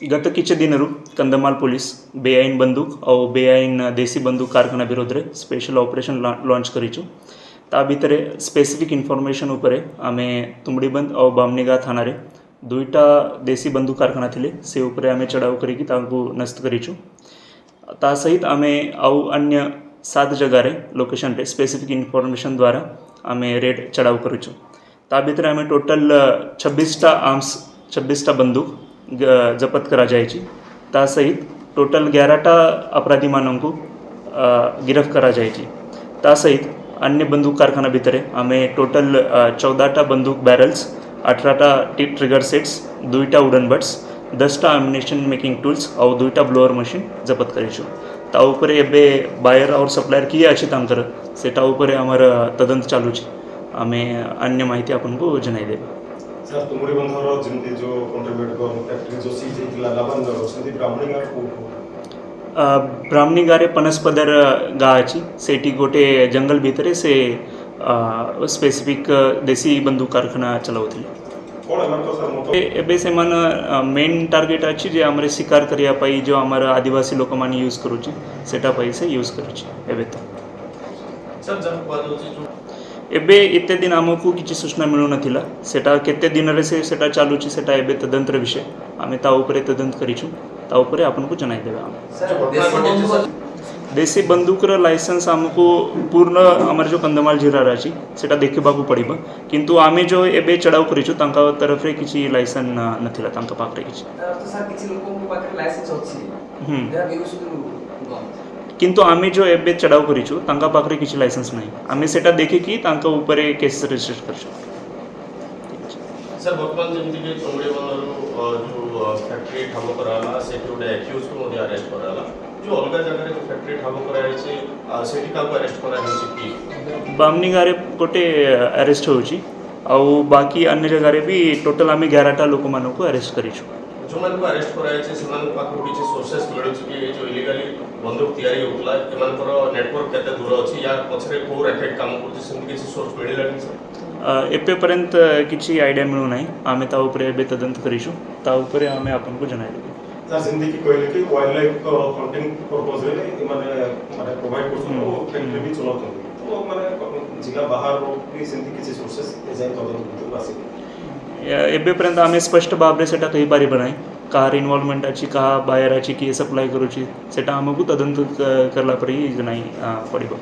गत किछि दिनरू कंधमाल पुलिस बेआईन बंदूक और बेआईन देसी बंदूक कारखाना विरोध रे स्पेशल ऑपरेशन लॉन्च करिछु। ता भितरे स्पेसिफिक इनफॉरमेशन उपरे आमे तुमड़ीबंद और बामनीगा थाना रे दुईटा देसी बंदूक कारखाना थिले से उपरे आमे चढ़ाव करिकी तांकु नष्ट करिछु। ता सहित आमे आउ अन्य 7 जगह रे लोकेशन रे स्पेसिफिक इनफॉरमेशन द्वारा आमे रेड चढ़ाव करिछु। ता भितरे आमे टोटल 26टा आर्म्स 26टा बंदूक जपत करा जायची। ता सहित टोटल 11टा अपराधी मानू गिरफ्त करा जायची। ता सहित अन्य बंदूक कारखाना भितरे आमे टोटल 14टा बंदूक बैरल्स 18टा ट्रिगर सेट्स 2टा वुडन बट्स 10टा एम्युनिशन मेकिंग टूल्स और 2टा ब्लोअर मशीन जपत करिछु। ता उपरे एबे बायर और सप्लायर किए अछि तांकर सेटा उपरे हमर तदंत चालू छै। आमे अन्य माहिती आपनको जनाई देबे। सर तुमड़ी बंधर जिंदे जो कंट्रीब्यूट को फैक्ट्री जो सीज इतला लाबन संदीप ब्राह्मणी गार को ब्राह्मणी गारे पनसपदर गा अछि सेठी गोटे जंगल भितरे से स्पेसिफिक देसी बंदूक कारखाना चलाउथिले। कोन हमर तो सर मोटो एबे से मन मेन टार्गेट अछि जे हमरे शिकार करिया पाई जो हमर आदिवासी लोक माने यूज करूची सेटा पाई से यूज करूची। एबे तो सर जब बात होची जो एबे एते दिन आमको किछि सूचना मिलु नथिला सेटा केते दिन रे से सेटा चालूची सेटा एबे तदंतर विषय आमे ता उपरे तदंत करिछु। ता उपरे आपनको जनाई देबे। सर देसी बंदूक र लाइसेंस हमको पूर्ण हमर जो कंधमाल जिल्ला राची सेटा देखबाकू पड़िबो किंतु आमे जो एबे चढ़ाव करिछु तांका तरफ रे किछि लाइसेंस नथिला तांका पाखरे किछि तो सर किछि लोक को पाखरे लाइसेंस अछि या विरुसुदु किंतु आमे जो एबे चढ़ाव करिछु तांका पाखरे किछि लाइसेंस नाही आमे सेटा देखि कि तांका ऊपर केस रजिस्टर करछु। सर वर्तमान जेमति के तुमड़ी बंधर जो फैक्ट्री ठाम कराला से जोडे एक्यूज को मध्ये अरेस्ट कराला जो अलगा जगह रे फैक्ट्री ठाम कराय छै सेठी का अरेस्ट करा छै कि बामनी गारे गोटे अरेस्ट होउची और बाकी अन्य जगह रे भी टोटल आमे 11टा लोक मानको को अरेस्ट करिछु। जो मन को अरेस्ट कराय छै समान पाखो किछि सोर्सेस मिलु छै कि जो इलीगली बंदूक तैयारी होतला एमान पर नेटवर्क केते दूर अछि या पछरे को रैकेट काम करछि सेमति किछि सोर्स मिलिलानी सर एपे पर्यंत किछि आइडिया मिलु नाही आमे ता ऊपर एबे तदंत करिछु ता ऊपर आमे आपनको जनाई देबे। सर जिंदगी कहले कि वाइल्ड लाइफ हंटिंग पर्पस रे माने प्रोवाइड करछो फैक्ट्री भी चलातो तो माने जिला बाहर भी सेमति किछि सोर्सेस एजाय तदंत बासी एबे पर्यंत आमे स्पष्ट भाव रे सेटा कहि पारि बनाई कार इन्वॉल्वमेंट अछि कहा बायर अछि कि सप्लाई करूची सेटा हमकु तदंत करला परि जनाई पड़िबो।